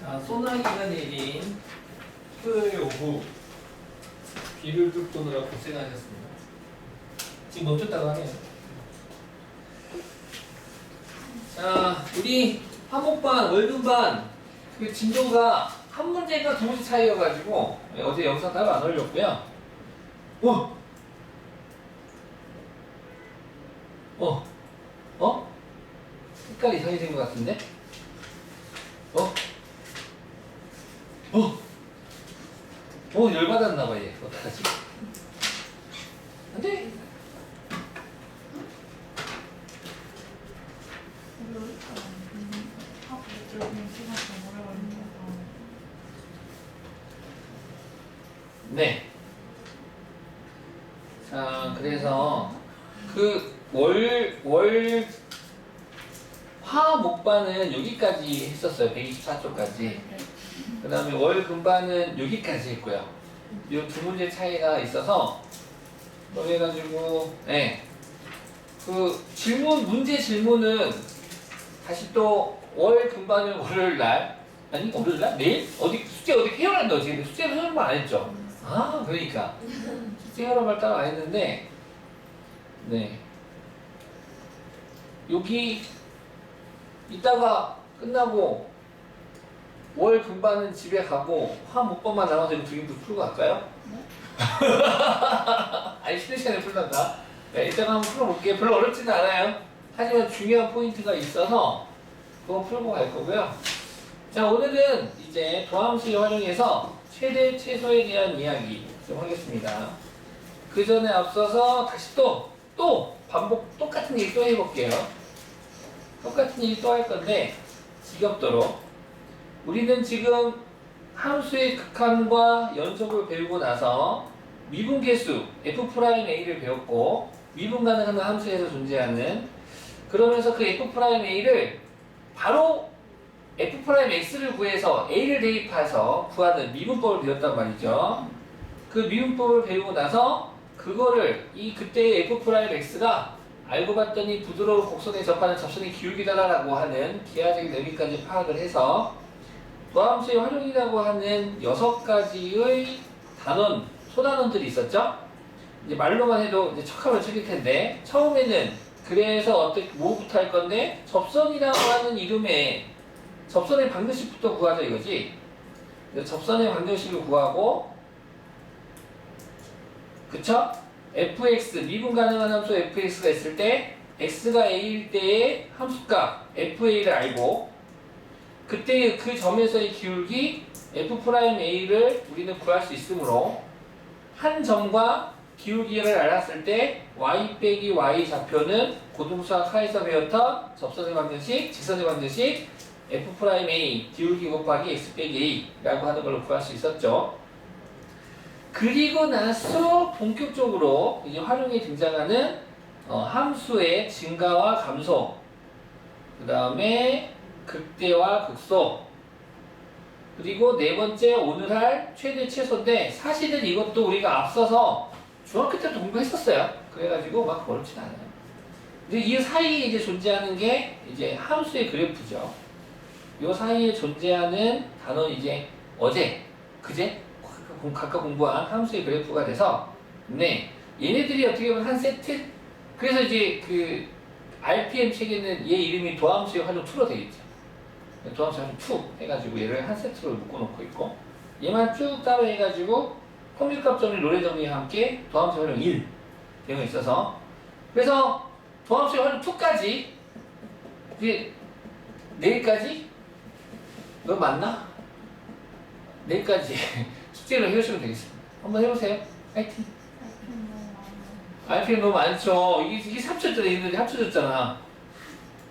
자, 소나기가 내린 토요일 오후 비를 뚫고 오느라 고생하셨습니다. 지금 멈췄다고 하네요. 자, 우리 화목반, 월등반 그 진도가 한 문제가 두 문제 차이여가지고 어제 영상 따로 안 올렸고요. 색깔 이상해진 것 같은데? 열받았나봐, 얘. 어떡하지? 안 돼! 네. 자, 그래서 화 목반은 여기까지 했었어요. 124쪽까지. 그 다음에 월 금반은 여기까지 했고요. 이 두 문제 차이가 있어서 그래가지고 문제 질문은 다시 또 월 금반은 월요일날 내일? 숙제 어디 해열한다고 지금 숙제를 해열만 안 했죠? 그러니까 숙제 해열만 따로 안 했는데 여기 이따가 끝나고 월 금반은 집에 가고 화 목반만 남아서 이거 두 개도 풀고 갈까요? 네? 아니 쉬는 시간에 풀란다. 이따가 한번 풀어볼게요. 별로 어렵지는 않아요. 하지만 중요한 포인트가 있어서 그거 풀고 갈 거고요. 자, 오늘은 이제 도함수를 활용해서 최대 최소에 대한 이야기 좀 하겠습니다. 그 전에 앞서서 다시 또 반복 똑같은 얘기 또 해볼게요. 똑같은 얘기 또 할 건데 지겹도록 우리는 지금 함수의 극한과 연속을 배우고 나서 미분계수 f'a를 배웠고 미분 가능한 함수에서 존재하는 그러면서 그 f'a를 바로 f'x를 구해서 a를 대입해서 구하는 미분법을 배웠단 말이죠. 그 미분법을 배우고 나서 그거를 그때의 f'x가 알고 봤더니 부드러운 곡선에 접하는 접선의 기울기다라고 하는 기하적인 의미까지 파악을 해서 도함수의 활용이라고 하는 6가지의 단원, 소단원들이 있었죠? 이제 말로만 해도 이제 척하면 척일 텐데, 처음에는 그래서 뭐부터 할 건데, 접선이라고 하는 이름에 접선의 방정식부터 구하자 이거지. 접선의 방정식을 구하고, 그쵸? fx, 미분 가능한 함수 fx가 있을 때, x가 a일 때의 함수값 fa를 알고, 그때 그 점에서의 기울기 f'a를 우리는 구할 수 있으므로 한 점과 기울기를 알았을 때 y 빼기 y 좌표는 고등수학 하에서 배웠던 접선의 방정식, 직선의 방정식 f'a 기울기 곱하기 x 빼기 a라고 하는 걸로 구할 수 있었죠. 그리고 나서 본격적으로 이제 활용에 등장하는 함수의 증가와 감소, 그 다음에 극대와 극소, 그리고 네 번째 오늘 할 최대 최소인데 사실은 이것도 우리가 앞서서 중학교 때도 공부했었어요. 그래가지고 막 어렵진 않아요. 근데 이 사이에 이제 존재하는 게 이제 함수의 그래프죠. 이 사이에 존재하는 단어는 이제 그제 각각 공부한 함수의 그래프가 돼서 얘네들이 어떻게 보면 한 세트. 그래서 이제 그 RPM 책에는 얘 이름이 도함수의 활용 2로 되어 있죠. 도함수 활용 2 해가지고 얘를 한 세트로 묶어놓고 있고 얘만 쭉 따로 해가지고 평균값 정리, 로레 정리와 함께 도함수 활용 1 되어 있어서 그래서 도함수의 활용 2까지 이제 내일까지 너 맞나? 내일까지 숙제를 해오시면 되겠습니다. 한번 해보세요. 파이팅! RPM 너무 많죠. 이게 3초짜리 있는데 합쳐졌잖아.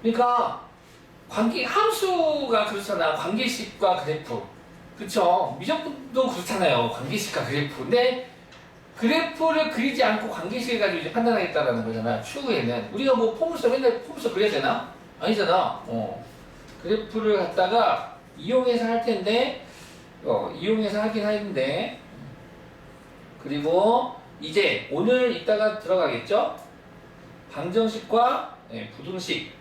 그러니까 함수가 그렇잖아. 관계식과 그래프. 그쵸? 미적분도 그렇잖아요. 관계식과 그래프. 근데 그래프를 그리지 않고 관계식을 가지고 이제 판단하겠다라는 거잖아. 추후에는. 우리가 뭐 맨날 포물선 그려야 되나? 아니잖아. 그래프를 갖다가 이용해서 할 텐데, 이용해서 하긴 하는데, 그리고 이제 오늘 이따가 들어가겠죠? 방정식과 부등식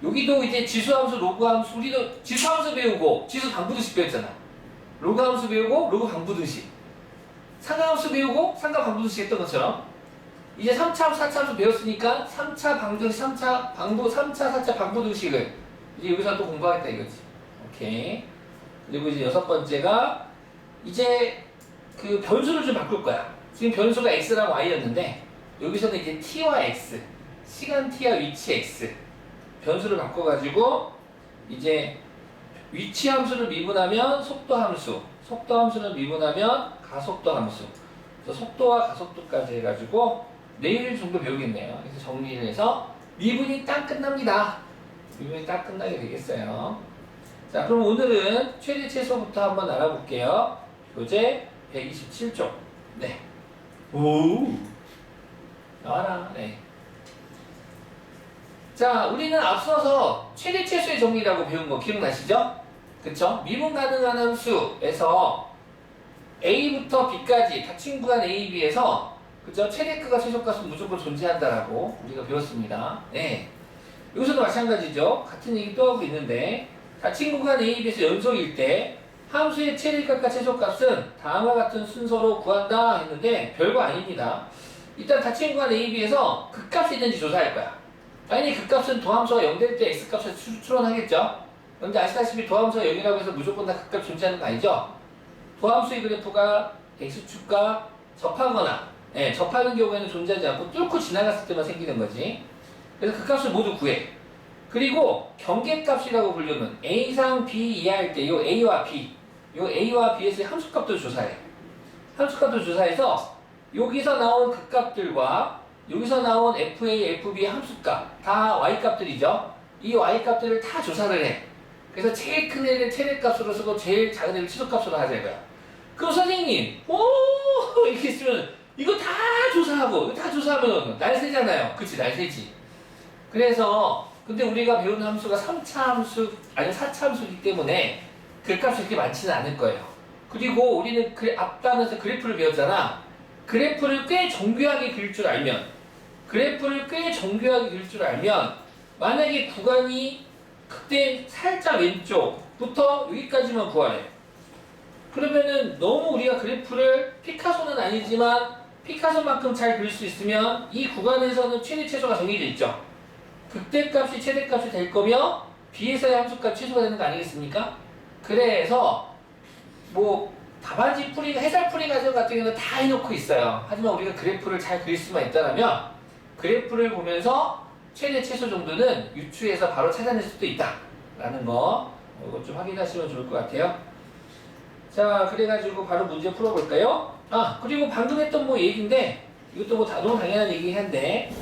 여기도 이제 지수함수, 로그함수, 우리도 지수함수 배우고 지수 방부등식 배웠잖아. 로그함수 배우고 로그 방부등식. 상하함수 배우고 상하 방부등식 했던 것처럼 이제 3차 함수, 4차 함수 배웠으니까 3차 방정식, 3차 방부, 3차, 4차 방부등식을 이제 여기서 또 공부하겠다 이거지. 오케이. 그리고 이제 여섯 번째가 이제 그 변수를 좀 바꿀 거야. 지금 변수가 x랑 y였는데 여기서는 이제 t와 x, 시간 t와 위치 x 변수를 바꿔가지고 이제 위치 함수를 미분하면 속도 함수, 속도 함수를 미분하면 가속도 함수. 그래서 속도와 가속도까지 해가지고 내일 정도 배우겠네요. 그래서 정리를 해서 미분이 딱 끝납니다. 미분이 딱 끝나게 되겠어요. 자, 그럼 오늘은 최대 최소부터 한번 알아볼게요. 교재 127쪽. 네. 오. 나와라. 네. 자, 우리는 앞서서 최대 최소의 정리라고 배운 거 기억나시죠? 그쵸? 미분 가능한 함수에서 A부터 B까지 닫힌 구간 A, B에서 그쵸? 최대값과 최소값은 무조건 존재한다라고 우리가 배웠습니다. 네. 여기서도 마찬가지죠. 같은 얘기 또 하고 있는데 닫힌 구간 A, B에서 연속일 때 함수의 최대값과 최소값은 다음과 같은 순서로 구한다 했는데 별거 아닙니다. 일단 닫힌 구간 A, B에서 극값이 있는지 조사할 거야. 당연히 극값은 도함수가 0될 때 X값을 추론하겠죠. 그런데 아시다시피 도함수가 0이라고 해서 무조건 다 극값 존재하는 거 아니죠? 도함수의 그래프가 X축과 접하거나 접하는 경우에는 존재하지 않고 뚫고 지나갔을 때만 생기는 거지. 그래서 극값을 모두 구해. 그리고 경계값이라고 불리는 A상 B 이하일 때 이 A와 B, 이 A와 B에서의 함수값도 조사해. 함수값도 조사해서 여기서 나온 극값들과 여기서 나온 FA, FB 함수값 다 Y값들이죠. 이 Y값들을 다 조사를 해. 그래서 제일 큰 애를 최대값으로 쓰고 제일 작은 애를 최소값으로 하자 이거야. 그럼 선생님, 이렇게 쓰면 이거 다 조사하고 이거 다 조사하면 날새잖아요. 그치, 날새지. 그래서 근데 우리가 배우는 함수가 3차 함수 아니 4차 함수이기 때문에 그 값이 그렇게 많지는 않을 거예요. 그리고 우리는 앞단에서 그래프를 배웠잖아. 그래프를 꽤 정교하게 그릴 줄 알면 만약에 구간이 그때 살짝 왼쪽부터 여기까지만 구하래. 그러면은 너무 우리가 그래프를 피카소는 아니지만 피카소만큼 잘 그릴 수 있으면 이 구간에서는 최대 최소가 정해져 있죠. 극대값이 최대값이 될 거며 B에서의 함수값 최소가 되는 거 아니겠습니까? 그래서 뭐 답안지 풀이가 해설 풀이 과정 같은 경우는 다 해놓고 있어요. 하지만 우리가 그래프를 잘 그릴 수만 있다면 그래프를 보면서 최대 최소 정도는 유추해서 바로 찾아낼 수도 있다 라는 거 이거 좀 확인하시면 좋을 것 같아요. 자, 그래가지고 바로 문제 풀어볼까요? 그리고 방금 했던 뭐 얘기인데 이것도 뭐 너무 당연한 얘기긴 한데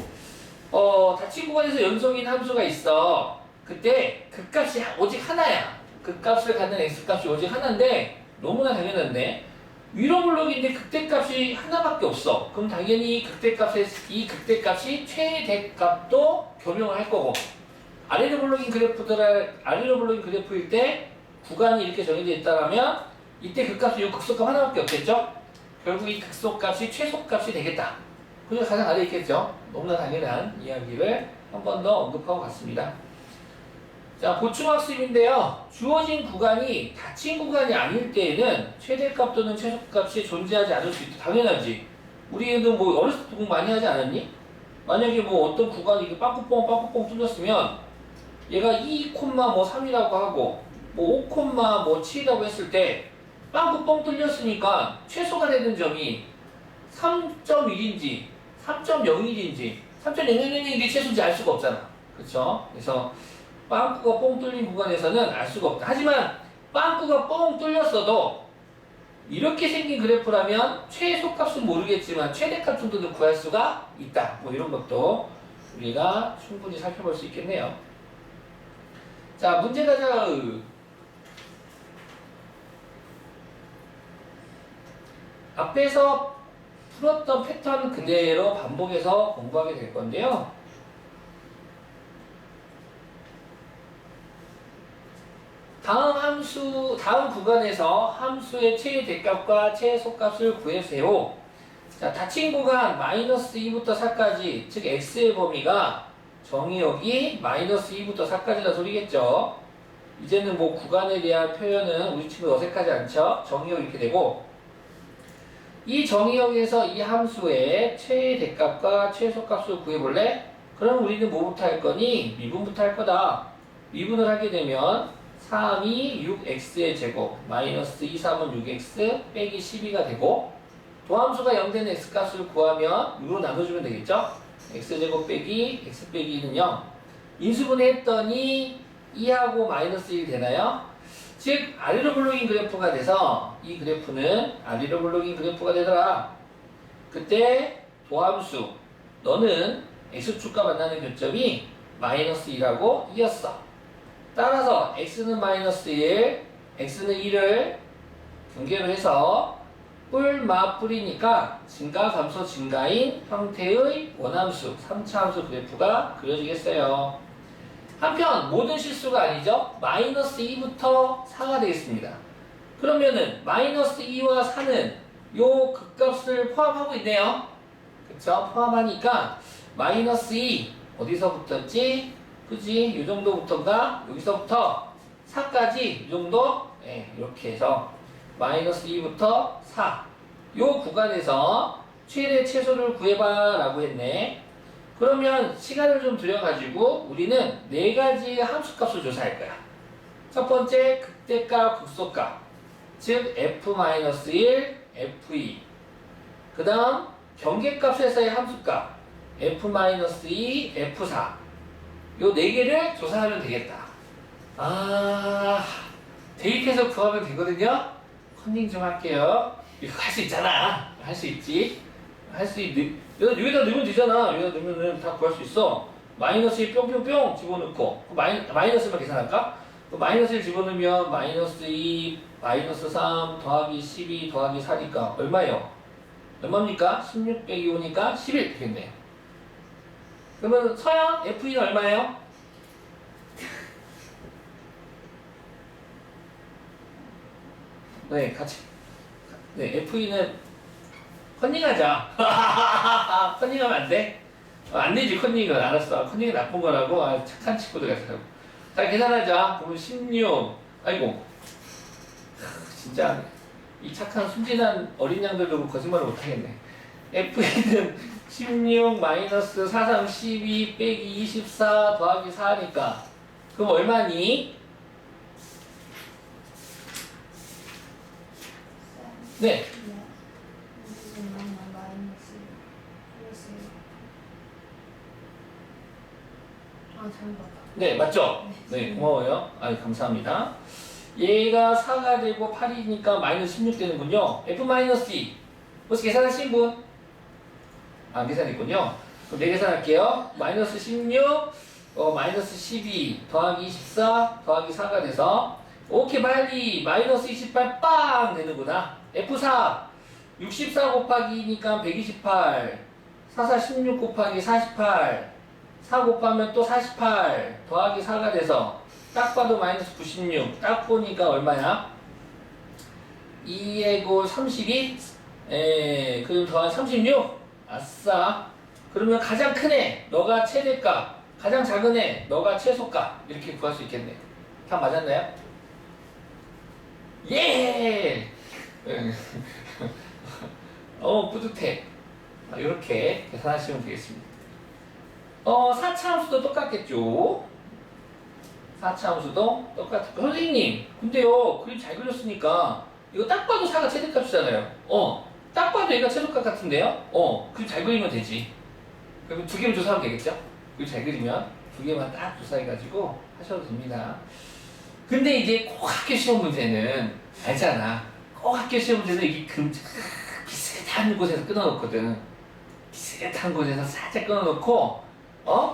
닫힌 구간에서 연속인 함수가 있어. 그때 극값이 오직 하나야. 극값을 갖는 x값이 오직 하나인데 너무나 당연한데 위로 블록인데 극대값이 하나밖에 없어. 그럼 당연히 이 극대값이 최대값도 겸용을 할 거고 아래로 블록인 그래프일 때 구간이 이렇게 정해져 있다면 이때 극값이 이 극소값 하나밖에 없겠죠? 결국 이 극소값이 최소값이 되겠다. 그래서 가장 아래에 있겠죠? 너무나 당연한 이야기를 한 번 더 언급하고 갔습니다. 자, 보충학습인데요. 주어진 구간이 닫힌 구간이 아닐 때에는 최대값 또는 최소값이 존재하지 않을 수 있다. 당연하지. 우리는 뭐 어렸을 때 공부 많이 하지 않았니? 만약에 뭐 어떤 구간이 이렇게 빵꾸뻥 뚫렸으면 얘가 2,3이라고 하고 뭐 5,7이라고 했을 때 빵꾸뻥 뚫렸으니까 최소가 되는 점이 3.1인지 3.01인지 3.00인지 최소인지 알 수가 없잖아. 그쵸? 그래서 빵꾸가 뻥 뚫린 구간에서는 알 수가 없다. 하지만 빵꾸가 뻥 뚫렸어도 이렇게 생긴 그래프라면 최소값은 모르겠지만 최대값 정도는 구할 수가 있다. 뭐 이런 것도 우리가 충분히 살펴볼 수 있겠네요. 자, 문제 가자. 앞에서 풀었던 패턴 그대로 반복해서 공부하게 될 건데요. 다음 구간에서 함수의 최대값과 최소값을 구해세요. 자, 닫힌 구간 -2부터 4까지, 즉 x의 범위가 정의역이 마이너스 2부터 4까지라는 소리겠죠. 이제는 뭐 구간에 대한 표현은 우리 친구 어색하지 않죠? 정의역 이렇게 되고, 이 정의역에서 이 함수의 최대값과 최소값을 구해볼래? 그럼 우리는 뭐부터 할 거니? 미분부터 할 거다. 미분을 하게 되면 3이 6x의 제곱 마이너스 2, 3은 6x 빼기 12가 되고, 도함수가 0 되는 x값을 구하면 6으로 나눠주면 되겠죠? x제곱 빼기 x 빼기 2는 0. 인수분해했더니 2하고 마이너스 1 되나요? 즉 아래로 블록인 그래프가 돼서 이 그래프는 아래로 블록인 그래프가 되더라. 그때 도함수 너는 x축과 만나는 교점이 마이너스 1하고 2였어. 따라서 x는 마이너스 1, x는 1을 분계로 해서 뿔마 뿔이니까 증가 감소 증가인 형태의 원함수 3차 함수 그래프가 그려지겠어요. 한편 모든 실수가 아니죠. 마이너스 2부터 4가 되겠습니다. 그러면은 마이너스 2와 4는 요 극값을 포함하고 있네요. 그쵸? 포함하니까 마이너스 2 어디서 붙었지? 그지? 요 정도부터인가? 여기서부터 4까지 이 정도? 네, 이렇게 해서 마이너스 2부터 4. 요 구간에서 최대 최소를 구해봐 라고 했네. 그러면 시간을 좀 들여가지고 우리는 네 가지 함수값을 조사할 거야. 첫 번째 극대값, 극소값. 즉 f-1, f2. 그 다음 경계값에서의 함수값 f-2, f4. 요 네 개를 조사하면 되겠다. 아, 대입해서 구하면 되거든요. 컨닝 좀 할게요. 이거 할 수 있잖아. 할 수 있지. 할 수 있는. 여기다 넣으면 되잖아. 여기다 넣으면 다 구할 수 있어. 마이너스 1 뿅뿅뿅 집어넣고 마이너스만 계산할까? 마이너스 1 집어넣으면 마이너스 2, 마이너스 3 더하기 12 더하기 4니까 얼마예요? 얼마입니까? 16 빼기 5니까 11 되겠네요. 그러면 서양 F는 얼마예요? 네, 같이. 네, F는 컨닝하자. 컨닝하면 안 돼? 안 되지, 컨닝은. 알았어. 컨닝이 나쁜 거라고. 아, 착한 친구들 같아요. 자, 계산하자. 그러면 16. 아이고. 진짜, 이 착한 순진한 어린 양들도 거짓말을 못하겠네. F는 16 마이너스 4, 3, 12 빼기 24 더하기 4니까. 그럼 얼마니? 네. 네, 맞죠? 네, 고마워요. 아유, 감사합니다. 얘가 4가 되고 8이니까 마이너스 16 되는군요. F-2. 혹시 계산하신 분? 아, 계산했군요. 그럼 네 계산할게요. 마이너스 16, 마이너스 12 더하기 24 더하기 4가 돼서 오케이 빨리 마이너스 28 빵 되는구나. F4 64 곱하기 2니까 128 44 16 곱하기 48 4 곱하면 또 48 더하기 4가 돼서 딱 봐도 마이너스 96 딱 보니까 얼마야? 2하고 32? 그럼 더한 36? 아싸. 그러면 가장 큰 애 너가 최대값, 가장 작은 애 너가 최소값 이렇게 구할 수 있겠네. 다 맞았나요? 예! 뿌듯해. 이렇게 계산하시면 되겠습니다. 4차 함수도 똑같겠죠? 4차 함수도 똑같고. 선생님, 근데요, 그림 잘 그렸으니까, 이거 딱 봐도 4가 최대값이잖아요. 딱 봐도 얘가 최소값 같은데요? 그림 잘 그리면 되지. 그럼 두 개만 조사하면 되겠죠? 그림 잘 그리면 두 개만 딱 조사해가지고 하셔도 됩니다. 근데 이제 꼭 학교 시험 문제는 알잖아. 꼭 학교 시험 문제는 이게 비슷한 곳에서 끊어놓거든. 비슷한 곳에서 살짝 끊어놓고,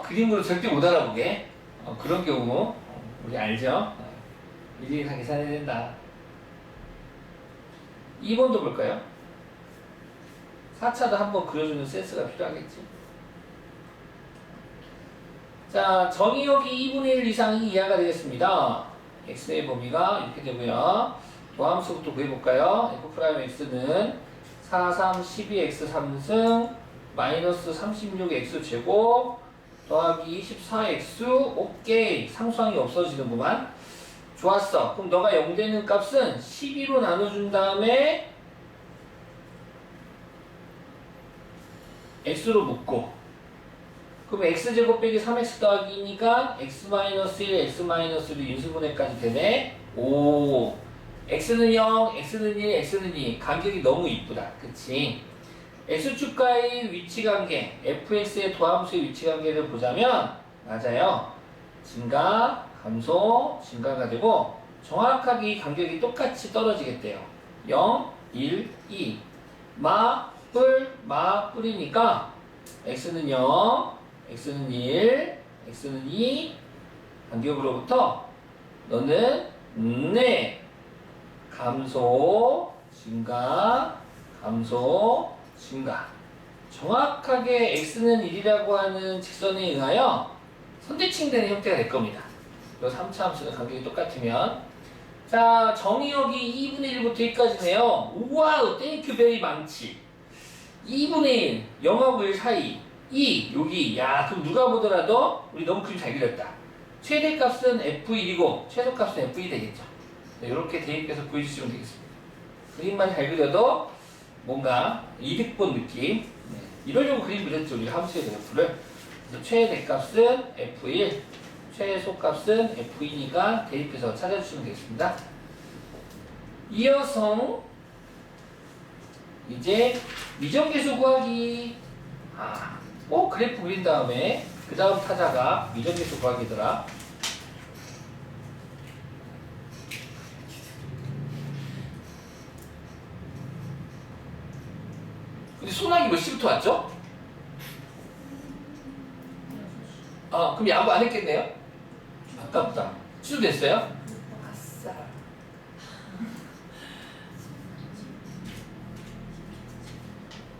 그림으로 절대 못 알아보게. 그런 경우, 우리 알죠? 미리 다 계산해야 된다. 2번도 볼까요? 4차도 한번 그려주는 센스가 필요하겠지. 자, 정의역이 2분의 1 이상이 이하가 되겠습니다. x의 범위가 이렇게 되고요. 도함수부터 구해볼까요? f'x는 4, 3, 12x 3승 마이너스 36x 제곱 더하기 14x. 오케이. 상수항이 없어지는구만. 좋았어. 그럼 너가 0 되는 값은 12로 나눠준 다음에 x로 묶고, 그럼 x제곱 빼기 3x 더하기니까 x-1, x-를 인수분해까지 되네. 오, x는 0, x는 1, x는 2. 간격이 너무 이쁘다. 그치? x축과의 위치관계, fx의 도함수의 위치관계를 보자면 맞아요. 증가, 감소, 증가가 되고 정확하게 이 간격이 똑같이 떨어지겠대요. 0, 1, 2. 마, 뿔이니까 x는 0, x는 1, x는 2. 간격으로부터 너는 네, 감소, 증가, 감소, 증가. 정확하게 x는 1이라고 하는 직선에 의하여 선대칭되는 형태가 될 겁니다. 이 3차 함수는 간격이 똑같으면. 자, 정의역이 2분의 1부터 1까지네요. 우와우, 땡큐 베리 망치. 2분의 1, 0하고 1 사이. 2, 여기. 야, 그럼 누가 보더라도 우리 너무 그림 잘 그렸다. 최대값은 f1이고 최소값은 f2 되겠죠. 네, 이렇게 대입해서 보여주시면 되겠습니다. 그림만 잘 그려도 뭔가 이득 본 느낌. 네, 이러려고 그림 그렸죠. 우리 함수의 그래프를. 최대값은 f1, 최소값은 f2니까 대입해서 찾아주시면 되겠습니다. 이어서 이제 미정계수 구하기. 그래프 그린 다음에 그 다음 타자가 미정계수 구하기더라. 근데 소나기 몇 시부터 왔죠? 그럼 야구 안 했겠네요? 아깝다. 취소됐어요? 아싸.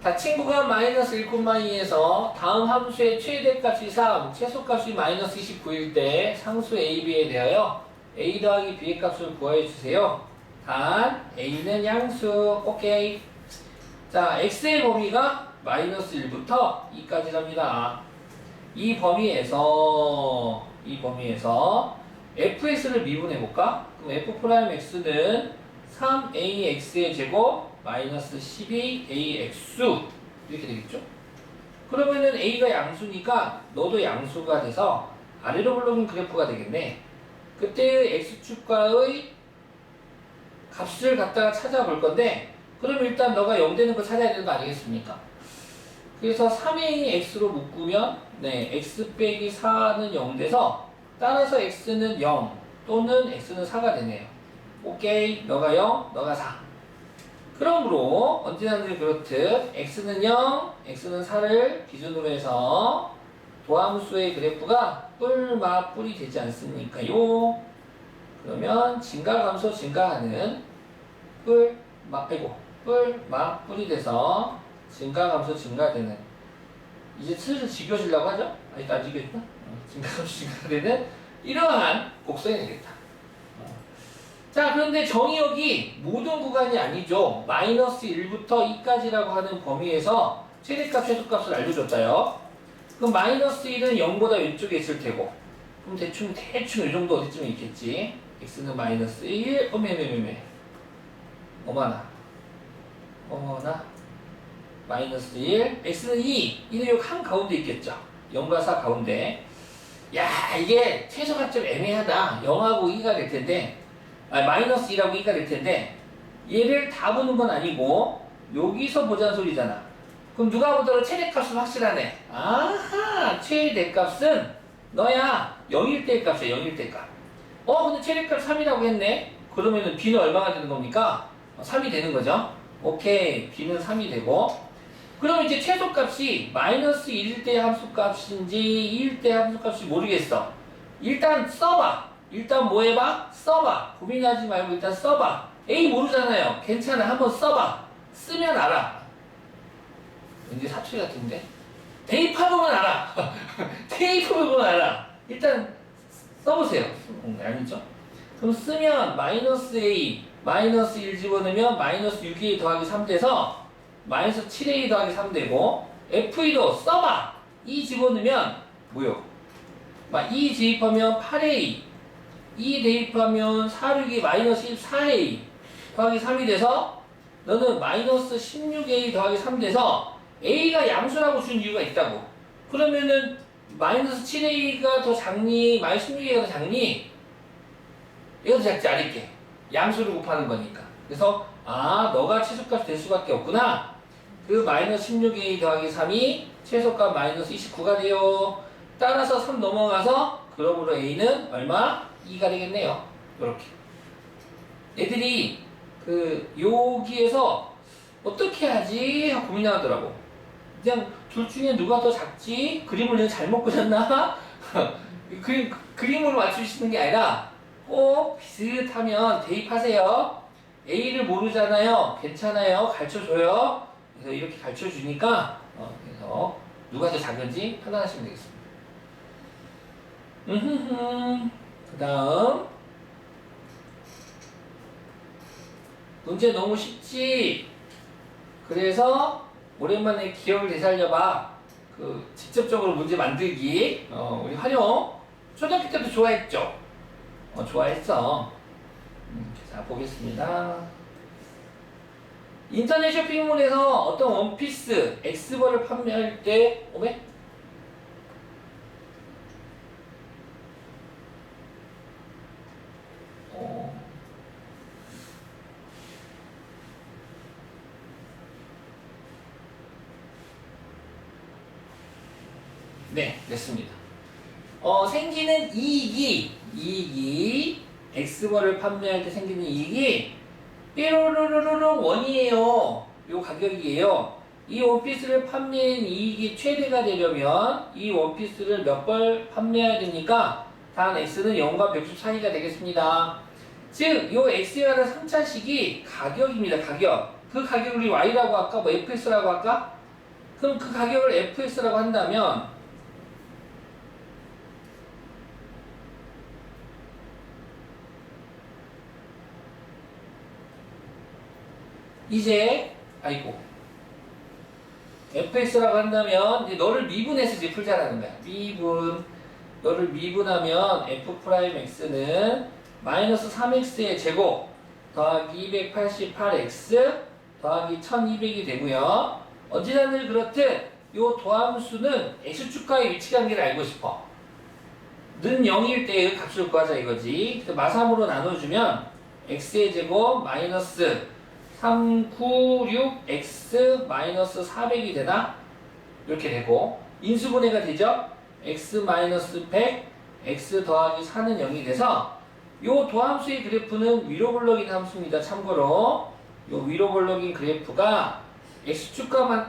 자, 친구가 마이너스 1,2에서 다음 함수의 최대값이 3, 최소값이 마이너스 29일 때 상수 a, b에 대하여 a 더하기 b의 값을 구하여주세요. 단 a는 양수. 오케이. 자, x의 범위가 마이너스 1부터 2까지랍니다. 이 범위에서 fx를 미분해볼까? 그럼 f'x는 3ax의 제곱 마이너스 12ax 이렇게 되겠죠? 그러면은 a가 양수니까 너도 양수가 돼서 아래로 굴러오는 그래프가 되겠네. 그때의 x축과의 값을 갖다가 찾아볼 건데, 그럼 일단 너가 0 되는 거 찾아야 되는 거 아니겠습니까? 그래서 3ax로 묶으면 x 빼기 4는 0 돼서 따라서 x는 0 또는 x는 4가 되네요. 오케이. 너가 0, 너가 4. 그러므로 언제나 늘 그렇듯 x는 0, x는 4를 기준으로 해서 도함수의 그래프가 뿔이 되지 않습니까요? 그러면 증가, 감소, 증가하는 뿔이 돼서 증가, 감소, 증가되는, 이제 슬슬 지겨지려고 하죠? 아직도 안 지겨졌나? 증가, 감소, 증가되는 이러한 곡선이 되겠다. 자, 그런데 정의역이 모든 구간이 아니죠. 마이너스 1부터 2까지라고 하는 범위에서 최대값, 최소값을 알려줬다요. 그럼 마이너스 1은 0보다 왼쪽에 있을 테고, 그럼 대충 이 정도 어디쯤에 있겠지. x는 마이너스 1, 어머나 마이너스 1, x는 2, 2는 여기 한 가운데 있겠죠. 0과 4 가운데. 야, 이게 최소가 좀 애매하다. 0하고 2가 될 텐데, 마이너스 2라고 2가 될 텐데, 얘를 다 보는 건 아니고 여기서 보자는 소리잖아. 그럼 누가 보더라도 최대값은 확실하네. 아하, 최대값은 너야 0일 때의 값이야. 0일 때 값. 근데 최대값 3이라고 했네. 그러면은 b는 얼마가 되는 겁니까? 3이 되는 거죠. 오케이, b는 3이 되고, 그러면 이제 최소값이 마이너스 1일 때의 함수값인지 2일 때의 함수값인지 모르겠어. 일단 써봐. 일단 뭐 해봐? 써봐. 고민하지 말고 일단 써봐. A 모르잖아요. 괜찮아. 한번 써봐. 쓰면 알아. 왠지 사투리 같은데? 대입해보면 알아. 대입해보면 알아. 일단 써보세요. 아니죠? 그럼 쓰면 마이너스 A, 마이너스 1 집어넣으면 마이너스 6A 더하기 3 돼서 마이너스 7A 더하기 3 되고, F2도 써봐. 2 집어넣으면 뭐요? 막 2 대입하면 8a, 2 대입하면 4, 6이 마이너스 14a 더하기 3이 돼서 너는 마이너스 16a 더하기 3 돼서 a가 양수라고 준 이유가 있다고. 그러면은 마이너스 7a가 더 작니? 마이너스 16a가 더 작니? 얘가 더 작지 않을게. 양수를 곱하는 거니까. 그래서 너가 최소값 될 수밖에 없구나. 그 마이너스 16a 더하기 3이 최소값 마이너스 29가 돼요. 따라서 3 넘어가서 그러므로 a는 얼마? 2가 되겠네요. 이렇게. 애들이 여기에서 어떻게 하지? 하고 고민하더라고. 그냥 둘 중에 누가 더 작지? 그림을 내가 잘못 그렸나? 그림으로 맞추시는 게 아니라 꼭 비슷하면 대입하세요. A를 모르잖아요. 괜찮아요. 가르쳐줘요. 그래서 이렇게 가르쳐주니까 그래서 누가 더 작은지 판단하시면 되겠습니다. 그 다음 문제 너무 쉽지? 그래서 오랜만에 기억을 되살려봐. 직접적으로 문제 만들기 우리 활용 초등학교 때도 좋아했죠? 좋아했어. 자, 보겠습니다. 인터넷 쇼핑몰에서 어떤 원피스 X벌을 판매할 때 오메? 네, 됐습니다. 생기는 이익이 X벌을 판매할 때 생기는 이익이 뾰로로로로 원이에요. 요 가격이에요. 이 원피스를 판매한 이익이 최대가 되려면 이 원피스를 몇 벌 판매해야 됩니까? 단 X는 0과 150 사이가 되겠습니다. 즉, 요 X라는 3차식이 가격입니다. 가격. 그 가격을 우리 Y라고 할까? 뭐 FS라고 할까? 그럼 그 가격을 FS라고 한다면 이제 fx라고 한다면 이제 너를 미분해서 이제 풀자라는 거야. 너를 미분하면 f'x는 마이너스 3x의 제곱 더하기 288x 더하기 1200이 되고요. 언제나 늘 그렇듯 요 도함수는 x축과의 위치관계를 알고 싶어. 는 0일 때의 값을 구하자 이거지. 그래서 마삼으로 나눠주면 x의 제곱 마이너스 396x 마이너스 400이 되나? 이렇게 되고 인수분해가 되죠? x 마이너스 100 x 더하기 4는 0이 돼서 요 도함수의 그래프는 위로 볼록인 함수입니다. 참고로 요 위로 볼록인 그래프가 x축과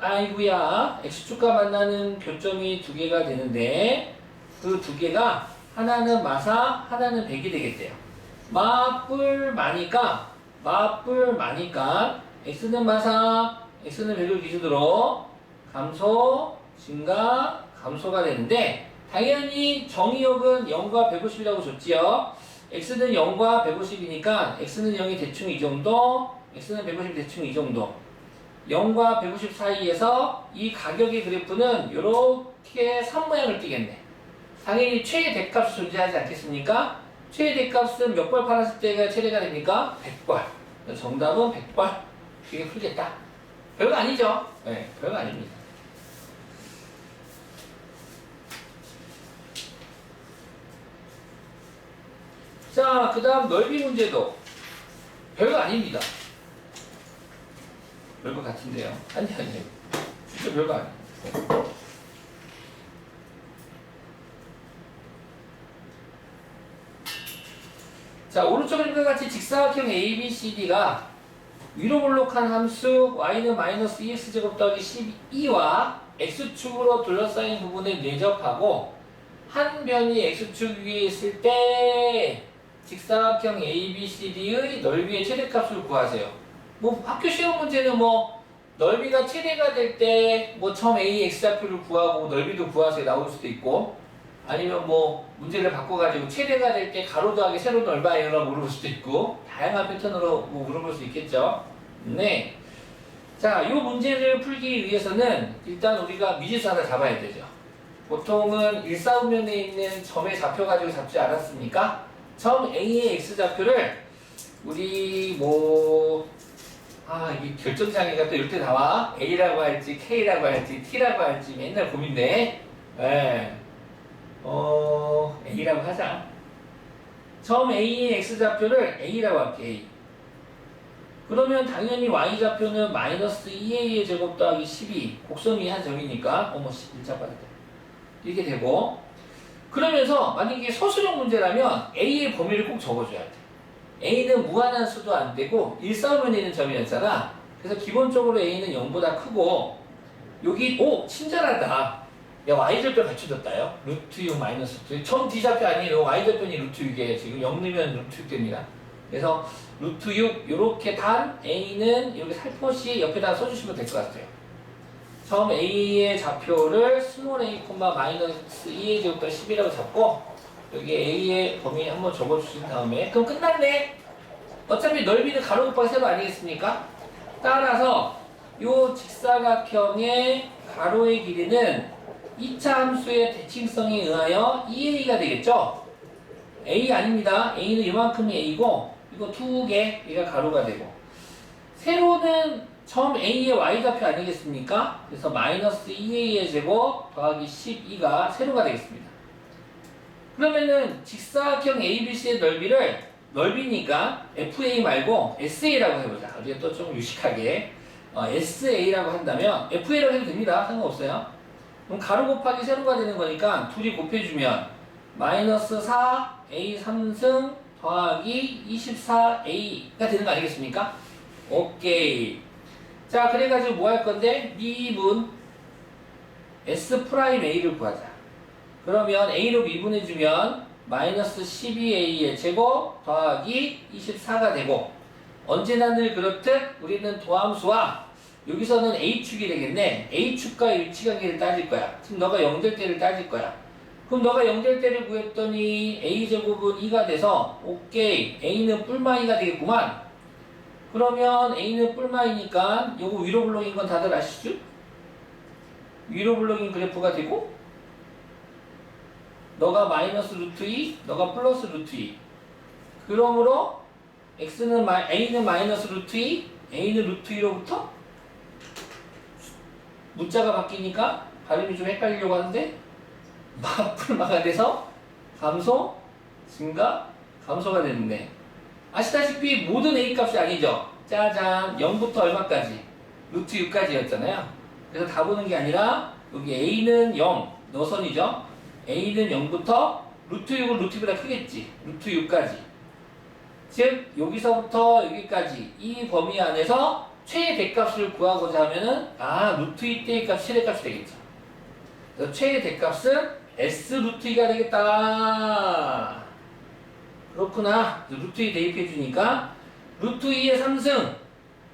x축과 만나는 교점이 두 개가 되는데 그 두 개가 하나는 마사 하나는 100이 되겠대요. 마뿔 마니까 x는 마사, x는 100을 기준으로 감소, 증가, 감소가 되는데 당연히 정의역은 0과 150이라고 줬지요. x는 0과 150이니까 x는 0이 대충 이 정도, x는 150이 대충 이 정도. 0과 150 사이에서 이 가격의 그래프는 이렇게 선 모양을 띠겠네. 당연히 최대값이 존재하지 않겠습니까? 최대값은 몇 벌 팔았을 때가 최대가 됩니까? 100벌. 정답은 100벌. 이게 풀겠다. 별거 아니죠? 네, 별거 아닙니다. 자, 그 다음 넓이 문제도 별거 아닙니다. 별거 같은데요. 아니. 진짜 별거 아니에요. 자, 오른쪽 그림과 같이 직사각형 ABCD가 위로 볼록한 함수 y는 마이너스 2x제곱 더하기 12와 x축으로 둘러싸인 부분에 내접하고 한 변이 x축 위에 있을 때 직사각형 ABCD의 넓이의 최대값을 구하세요. 뭐 학교 시험 문제는 뭐 넓이가 최대가 될 때 뭐 점 A x좌표를 구하고 넓이도 구하세요 나올 수도 있고 아니면 뭐 문제를 바꿔가지고 최대가 될 때 가로 더하기 세로는 얼마예요? 물어볼 수도 있고 다양한 패턴으로 뭐 물어볼 수 있겠죠. 네. 자, 이 문제를 풀기 위해서는 일단 우리가 미지수 하나 잡아야 되죠. 보통은 일사분면에 있는 점의 좌표 가지고 잡지 않았습니까? 점 A의 X좌표를 우리 이게 결정장애가 또 이럴 때 나와. A라고 할지 K라고 할지 T라고 할지 맨날 고민돼. 예. A라고 하자. 점 A의 X좌표를 A라고 할게. A. 그러면 당연히 Y좌표는 마이너스 2A의 제곱 더하기 12 곡선이 한 점이니까 11자 받아야 돼. 이렇게 되고, 그러면서 만약에 소수령 문제라면 A의 범위를 꼭 적어줘야 돼. A는 무한한 수도 안 되고 일사분면에 있는 점이었잖아. 그래서 기본적으로 A는 0보다 크고, 여기 친절하다. 야, Y절표 갖춰졌다요. 루트 6 마이너스 2. 점 D좌표 아니에요. Y절표니 루트 6이에요. 지금 0 넣으면 루트 6 됩니다. 그래서 루트 6 요렇게 단 A는 이렇게 살포시 옆에다 써주시면 될 것 같아요. 점 A의 좌표를 스몰 a, 마이너스 2의 제곱더 10이라고 잡고, 여기 A의 범위 한번 적어주신 다음에, 그럼 끝났네. 어차피 넓이는 가로 곱하기 세로 아니겠습니까? 따라서 요 직사각형의 가로의 길이는 2차 함수의 대칭성에 의하여 2A가 되겠죠? A 아닙니다. A는 이만큼이 A고, 이거 2개, 얘가 가로가 되고, 세로는 점 A의 Y좌표 아니겠습니까? 그래서 마이너스 2A의 제곱 더하기 12가 세로가 되겠습니다. 그러면은 직사각형 ABC의 넓이니까 FA 말고 SA라고 해보자. 우리가 또 좀 유식하게 SA라고 한다면 FA라고 해도 됩니다. 상관없어요. 그럼 가로 곱하기 세로가 되는 거니까 둘이 곱해주면 마이너스 4A 3승 더하기 24A가 되는 거 아니겠습니까? 오케이. 자, 그래가지고 뭐 할 건데? 미분 S'A를 구하자. 그러면 A로 미분해주면 마이너스 12A의 제곱 더하기 24가 되고, 언제나 늘 그렇듯 우리는 도함수와 여기서는 A축이 되겠네. A축과 일치관계를 따질 거야. 지금 너가 0될 때를 따질 거야. 그럼 너가 0될 때를 구했더니 A제곱은 2가 돼서 오케이. A는 뿔마이가 되겠구만. 그러면 A는 뿔마이니까 요거 위로 블록인 건 다들 아시죠? 위로 블록인 그래프가 되고, 너가 마이너스 루트 2, 너가 플러스 루트 2. 그러므로 A는 마이너스 루트 2, A는 루트 2로부터 문자가 바뀌니까 발음이 좀 헷갈리려고 하는데 풀마가 돼서 감소, 증가, 감소가 되는데, 아시다시피 모든 A 값이 아니죠. 짜잔, 0부터 얼마까지? 루트 6까지였잖아요. 그래서 다 보는 게 아니라 여기 A는 0, 노선이죠. A는 0부터 루트 6은 루트 2보다 크겠지. 루트 6까지. 즉 여기서부터 여기까지 이 범위 안에서 최대값을 구하고자 하면은 루트 2 때의 값이 최대값이 되겠죠. 그래서 최대값은 S 루트 2가 되겠다. 그렇구나. 루트 2 대입해 주니까 루트 2의 3승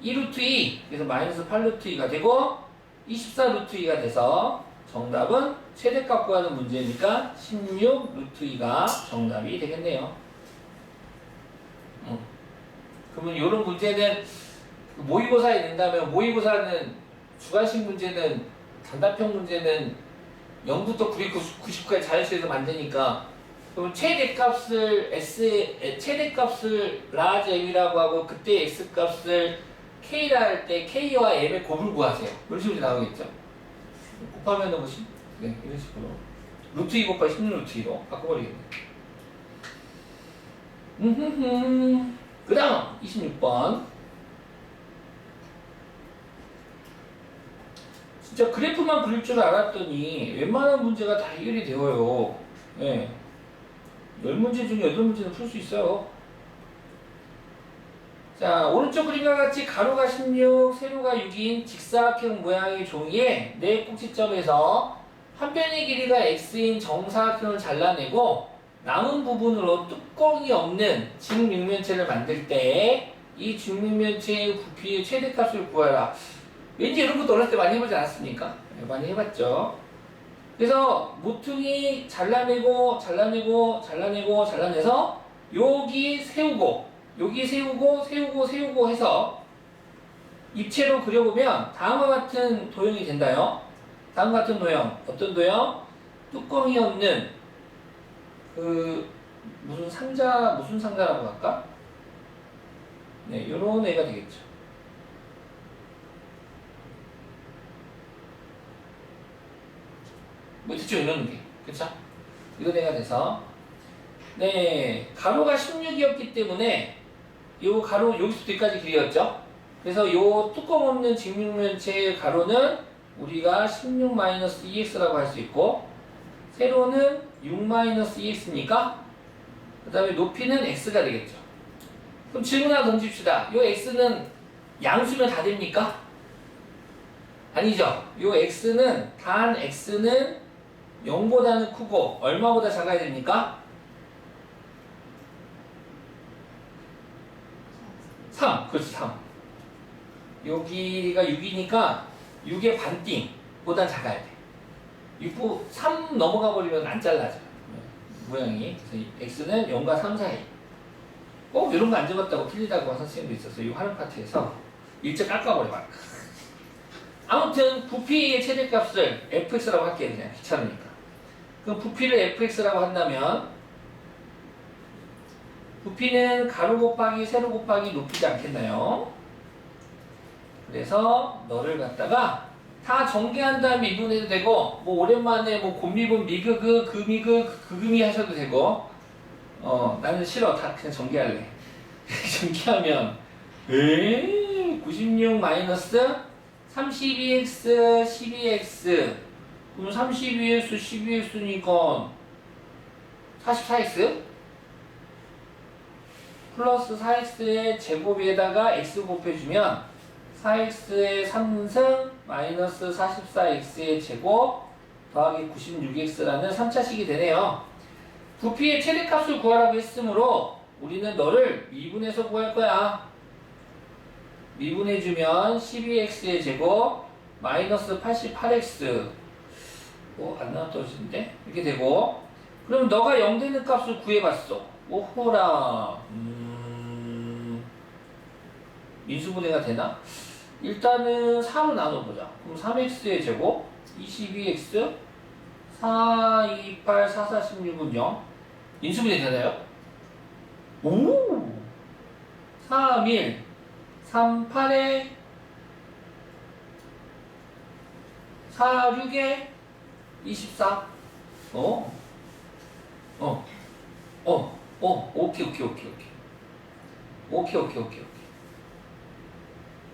2 루트 2, 그래서 마이너스 8 루트 2가 되고 24 루트 2가 돼서 정답은 최대값 구하는 문제니까 16 루트 2가 정답이 되겠네요. 그러면 이런 문제는 모의고사에 낸다면, 모의고사는 주관식 문제는, 단답형 문제는 0부터 99까지 자연수에서 만드니까, 그럼 최대값을 라지 M이라고 하고, 그때 X값을 K라 할 때 K와 M의 곱을 구하세요. 이런 식으로 나오겠죠. 곱하면은 네, 이런 식으로 루트 2 곱하기 16 루트 2로 바꿔버리겠네. 그 다음 26번. 진짜 그래프만 그릴 줄 알았더니 웬만한 문제가 다 해결이 되어요. 네. 10문제 중에 8문제는 풀 수 있어요. 자, 오른쪽 그림과 같이 가로가 16, 세로가 6인 직사각형 모양의 종이에 네 꼭지점에서 한 변의 길이가 x인 정사각형을 잘라내고 남은 부분으로 뚜껑이 없는 직육면체를 만들 때 이 직육면체의 부피의 최대값을 구하라. 왠지 이런 것도 어렸을 때 많이 해보지 않았습니까? 네, 많이 해봤죠. 그래서 모퉁이 잘라내고 잘라내서 여기 세우고 해서 입체로 그려보면 다음과 같은 도형이 된다요. 다음과 같은 도형. 어떤 도형? 뚜껑이 없는 그 무슨 상자라고 할까? 네, 요런 애가 되겠죠. 뭐 대충 이런 게, 그쵸? 이런 애가 돼서 네, 가로가 16이었기 때문에 요 가로 여기서부터 여기까지 길이였죠. 그래서 요 뚜껑 없는 직육면체의 가로는 우리가 16-2x라고 할 수 있고 세로는 6-2x니까 그 다음에 높이는 x가 되겠죠. 그럼 질문 하나 던집시다. 요 x는 양수면 다 됩니까? 아니죠. 요 x는 단 x는 0보다는 크고 얼마보다 작아야 됩니까? 3. 그렇지 3. 여기가 6이니까 6의 반띵보다 작아야 돼. 3 넘어가 버리면 안 잘라져. 모양이. 그래서 x는 0과 3 사이. 꼭 이런 거 안 적었다고 틀리다고 한 선생님도 있었어요. 이 활용 파트에서 일제 깎아버려. 아무튼 부피의 최대값을 fx라고 할게요. 그냥 귀찮으니까. 그럼 부피를 fx라고 한다면 부피는 가로 곱하기 세로 곱하기 높이지 않겠나요? 그래서 너를 갖다가 다 전개한 다음에 미분해도 되고 뭐 오랜만에 뭐 곱미분 미그그 금이그 그금이 하셔도 되고 나는 싫어. 다 그냥 전개할래. 전개하면 96 마이너스 32x 12x 그럼 32x 12x니까 44x 플러스 4x의 제곱에다가 x 곱해주면 4x의 3승 마이너스 44x의 제곱 더하기 96x라는 3차식이 되네요. 부피의 최대값을 구하라고 했으므로 우리는 너를 미분해서 구할 거야. 미분해주면 12x의 제곱 마이너스 88x 안 나와 떨어지는데? 이렇게 되고 그럼 너가 0 되는 값을 구해봤어. 오호라 인수분해가 되나? 일단은 4로 나눠보자. 그럼 3x의 제곱 22x 4, 2, 8, 4, 4, 16은 0 인수분해 되나요? 오! 3, 1 3, 8에 4, 6에 24 오케이.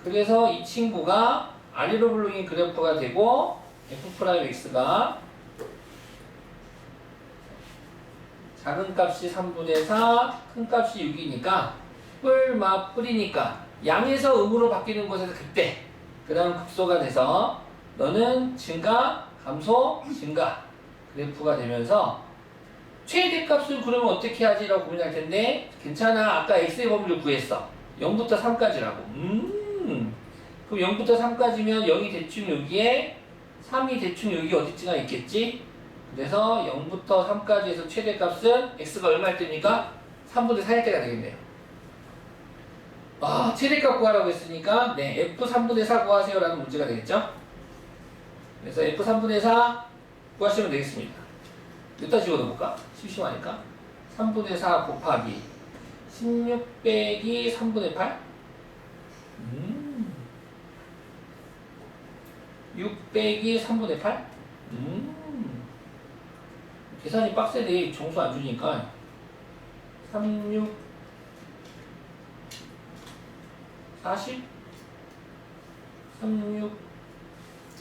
그래서 이 친구가 아래로 불러진 그래프가 되고 f'x가 작은 값이 3분의 4, 큰 값이 6이니까 뿔이니까 양에서 음으로 바뀌는 곳에서 그때 그 다음 극소가 돼서 너는 증가, 감소, 증가 그래프가 되면서 최대값을 그러면 어떻게 하지? 라고 고민할 텐데 괜찮아. 아까 x의 범위를 구했어. 0부터 3까지라고. 그럼 0부터 3까지면 0이 대충 여기에 3이 대충 여기 어디쯤가 있겠지? 그래서 0부터 3까지 해서 최대값은 x가 얼마일 때입니까? 3분의 4일 때가 되겠네요. 최대값 구하라고 했으니까 네, f 3분의 4 구하세요 라는 문제가 되겠죠? 그래서 f 3분의 4 구하시면 되겠습니다. 여기다 집어넣어볼까? 심심하니까 3분의 4 곱하기 16 빼기 3분의 8 6 빼기 3분의 8 계산이 빡세네. 정수 안 주니까 36 40 36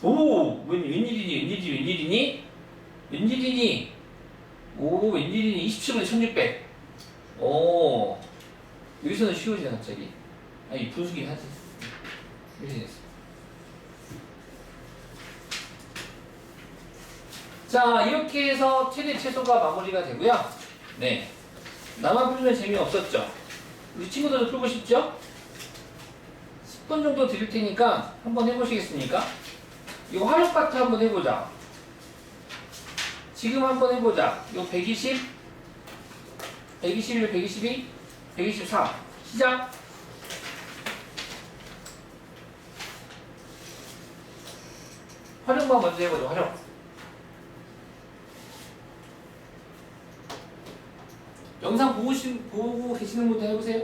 오! 웬일이니? 오, 웬일이니? 27분의 1600 오, 여기서는 쉬워지네 갑자기. 아니 분수긴 하지. 이렇게 됐어. 자, 이렇게 해서 최대 최소가 마무리가 되고요. 네, 나만 풀면 재미없었죠? 우리 친구들도 풀고 싶죠? 10분 정도 드릴 테니까 한번 해보시겠습니까? 이거 활용 파트 한번 해보자. 지금 한번 해보자. 이거 120, 121, 122, 124 시작! 활용만 먼저 해보자. 활용. 영상 보고 계시는 분들 해보세요.